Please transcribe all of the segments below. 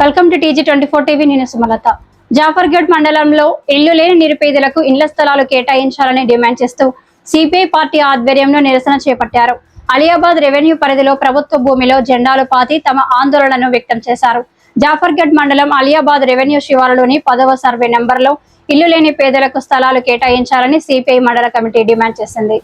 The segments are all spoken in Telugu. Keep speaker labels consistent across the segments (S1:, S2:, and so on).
S1: Welcome to TG24 TV. నేను సుమలత. జాఫర్గఢ్ మండలంలో ఇల్లు లేని నిరుపేదలకు ఇండ్ల స్థలాలు కేటాయించాలని డిమాండ్ చేస్తూ సిపిఐ పార్టీ ఆధ్వర్యంలో నిరసన చేపట్టారు. అలియాబాద్ రెవెన్యూ పరిధిలో ప్రభుత్వ భూమిలో జెండాలు పాతి తమ ఆందోళనను వ్యక్తం చేశారు. జాఫర్గఢ్ మండలం అలియాబాద్ రెవెన్యూ శివారులోని 10వ సర్వే నెంబర్లో ఇల్లు లేని పేదలకు స్థలాలు కేటాయించాలని సిపిఐ మండల కమిటీ డిమాండ్ చేసింది.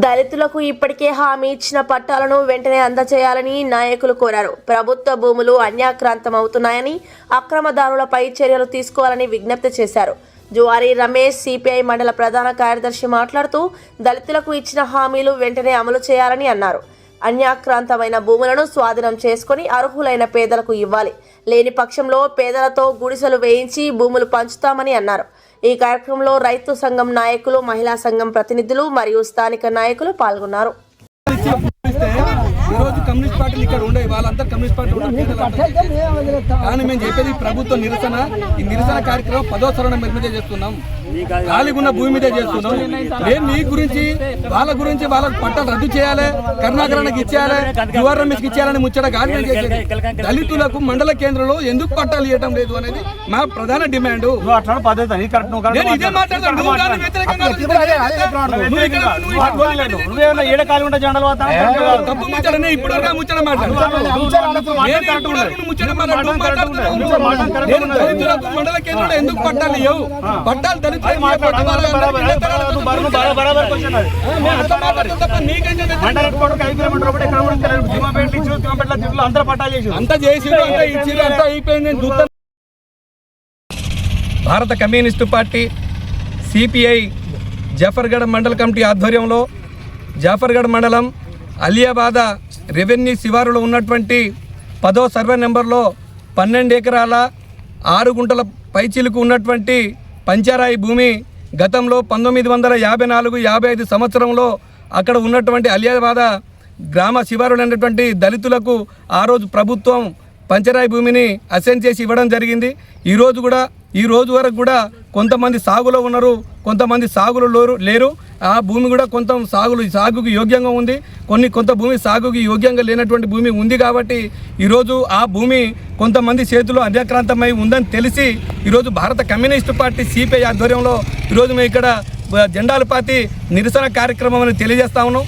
S2: దళితులకు ఇప్పటికే హామీ ఇచ్చిన పట్టాలను వెంటనే అందజేయాలని నాయకులు కోరారు. ప్రభుత్వ భూములు అన్యాక్రాంతం అవుతున్నాయని, అక్రమదారులపై చర్యలు తీసుకోవాలని విజ్ఞప్తి చేశారు. జువారీ రమేష్ సిపిఐ మండల ప్రధాన కార్యదర్శి మాట్లాడుతూ దళితులకు ఇచ్చిన హామీలు వెంటనే అమలు చేయాలని అన్నారు. అన్యాక్రాంతమైన భూములను స్వాధీనం చేసుకుని అర్హులైన పేదలకు ఇవ్వాలి. లేని పక్షంలో పేదలతో గుడిసెలు వేయించి భూములు పంచుతామని అన్నారు. ఈ కార్యక్రమంలో రైతు సంఘం నాయకులు, మహిళా సంఘం ప్రతినిధులు మరియు స్థానిక నాయకులు పాల్గొన్నారు.
S3: ఈరోజు కమ్యూనిస్ట్ పార్టీలు ఇక్కడ ఉండే వాళ్ళంతా కమ్యూనిస్ట్ పార్టీ కానీ మేము చెప్పేది ప్రభుత్వ నిరసన. ఈ నిరసన కార్యక్రమం 10వ సరణ మీద చేస్తున్నాం. ఖాళీగున్న భూమి మీదే చేస్తున్నాం. నేను మీ గురించి వాళ్ళ గురించి వాళ్ళ పట్టాలు రద్దు చేయాలి, కరుణాకరణకి ఇచ్చేయాలి, జువార్ రమేష్కి ఇచ్చేయాలని ముచ్చట కాదు. దళితులకు మండల కేంద్రంలో ఎందుకు పట్టాలు ఇవ్వడం లేదు అనేది మా ప్రధాన డిమాండ్. ఇదే మాట్లాడతాను. తప్పు ముచ్చడనే ఇప్పుడు ముచ్చట మండల కేంద్రంలో ఎందుకు పట్టాలు ఇవ్వవు? పట్టాలు దళితులు అంతా చేసి అంతా ఇచ్చి అంతా అయిపోయింది. భారత కమ్యూనిస్టు పార్టీ సిపిఐ జాఫర్గఢ్ మండల కమిటీ ఆధ్వర్యంలో జాఫర్గఢ్ మండలం అలియాబాద్ రెవెన్యూ శివారులో ఉన్నటువంటి 10వ సర్వే నెంబర్లో 12 ఎకరాల 6 గుంటల పైచిలుకు ఉన్నటువంటి పంచారాయి భూమి గతంలో 1954-55 సంవత్సరంలో అక్కడ ఉన్నటువంటి అలియాబాద్ గ్రామ శివారులు అనేటువంటి దళితులకు ఆ రోజు ప్రభుత్వం పంచరాయి భూమిని అసైన్ చేసి ఇవ్వడం జరిగింది. ఈ రోజు వరకు కూడా కొంతమంది సాగులో ఉన్నారు, కొంతమంది సాగులో లేరు. ఆ భూమి కూడా కొంత సాగుకు యోగ్యంగా ఉంది, కొంత భూమి సాగుకి యోగ్యంగా లేనటువంటి భూమి ఉంది. కాబట్టి ఈరోజు ఆ భూమి కొంతమంది చేతుల్లో అన్యాక్రాంతమై ఉందని తెలిసి ఈరోజు భారత కమ్యూనిస్టు పార్టీ సిపిఐ ఆధ్వర్యంలో ఈరోజు మేము ఇక్కడ జెండాలు పాతి నిరసన కార్యక్రమం అని తెలియజేస్తా ఉన్నాం.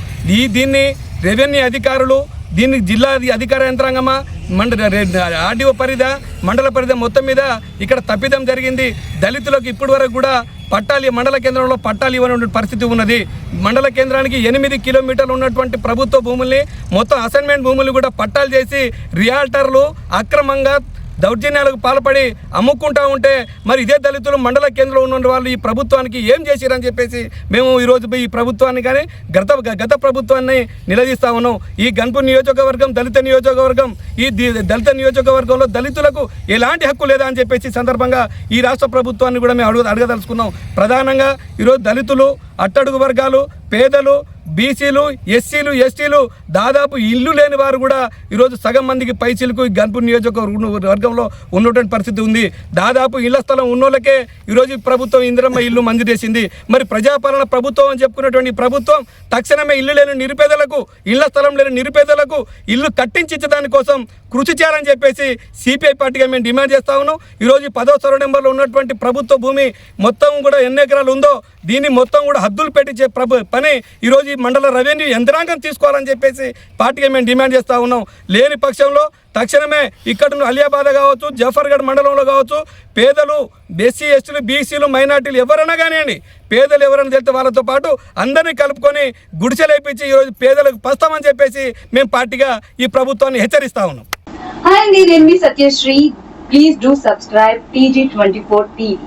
S3: దీన్ని రెవెన్యూ అధికారులు, దీన్ని జిల్లా అధికార యంత్రాంగమా, ఆర్డీఓ పరిధి, మండల పరిధి మొత్తం మీద ఇక్కడ తప్పిదం జరిగింది. దళితులకు ఇప్పటి వరకు కూడా పట్టాలు మండల కేంద్రంలో పట్టాలు ఇవ్వని పరిస్థితి ఉన్నది. మండల కేంద్రానికి 8 కిలోమీటర్లు ఉన్నటువంటి ప్రభుత్వ భూముల్ని మొత్తం అసైన్మెంట్ భూములు కూడా పట్టాలు చేసి రియాల్టర్లు అక్రమంగా దౌర్జన్యాలకు పాల్పడి అమ్ముకుంటా ఉంటే మరి ఇదే దళితులు మండల కేంద్రంలో ఉన్న వాళ్ళు ఈ ప్రభుత్వానికి ఏం చేసిరని చెప్పేసి మేము ఈరోజు ఈ ప్రభుత్వాన్ని కానీ గత ప్రభుత్వాన్ని నిలదీస్తా ఉన్నాం. ఈ గన్పూర్ నియోజకవర్గం దళిత నియోజకవర్గం. ఈ దళిత నియోజకవర్గంలో దళితులకు ఎలాంటి హక్కు లేదా అని చెప్పేసి సందర్భంగా ఈ రాష్ట్ర ప్రభుత్వాన్ని కూడా మేము అడగదలుచుకున్నాం. ప్రధానంగా ఈరోజు దళితులు, అట్టడుగు వర్గాలు, పేదలు, బీసీలు, ఎస్సీలు, ఎస్టీలు, దాదాపు ఇల్లు లేని వారు కూడా ఈరోజు సగం మందికి పైచిలకు ఈ గన్పూర్ నియోజకవర్గంలో ఉన్నటువంటి పరిస్థితి ఉంది. దాదాపు ఇళ్ల స్థలం ఉన్నోళ్ళకే ఈరోజు ప్రభుత్వం ఇందిరమ్మ ఇల్లు మంజూరు చేసింది. మరి ప్రజాపాలన ప్రభుత్వం అని చెప్పుకున్నటువంటి ప్రభుత్వం తక్షణమే ఇల్లు లేని నిరుపేదలకు, ఇళ్ల స్థలం లేని నిరుపేదలకు ఇల్లు కట్టించే కోసం కృషి చేయాలని చెప్పేసి సిపిఐ పార్టీగా మేము డిమాండ్ చేస్తా ఉన్నాం. ఈరోజు 10వ సర్వే నెంబర్లో ఉన్నటువంటి ప్రభుత్వ భూమి మొత్తం కూడా ఎన్ని ఎకరాలు ఉందో దీన్ని మొత్తం కూడా హద్దులు పెట్టించే పని ఈరోజు ఈ మండల రెవెన్యూ యంత్రాంగం తీసుకోవాలని చెప్పేసి పార్టీగా మేము డిమాండ్ చేస్తూ ఉన్నాం. లేని పక్షంలో తక్షణమే ఇక్కడ అలియాబాద్ కావచ్చు, జాఫర్గఢ్ మండలంలో కావచ్చు, పేదలు, ఎస్సీ, ఎస్టీలు, బీసీలు, మైనార్టీలు ఎవరైనా కానివ్వండి, పేదలు ఎవరైనా తెలితే వాళ్ళతో పాటు అందరినీ కలుపుకొని గుడిసెలేపించి ఈరోజు పేదలకు పస్తామని చెప్పేసి మేము పార్టీగా ఈ ప్రభుత్వాన్ని హెచ్చరిస్తా ఉన్నాం.
S4: హాయ్ అండి, నేను మీ Satyasri. Please do subscribe TG24 TV.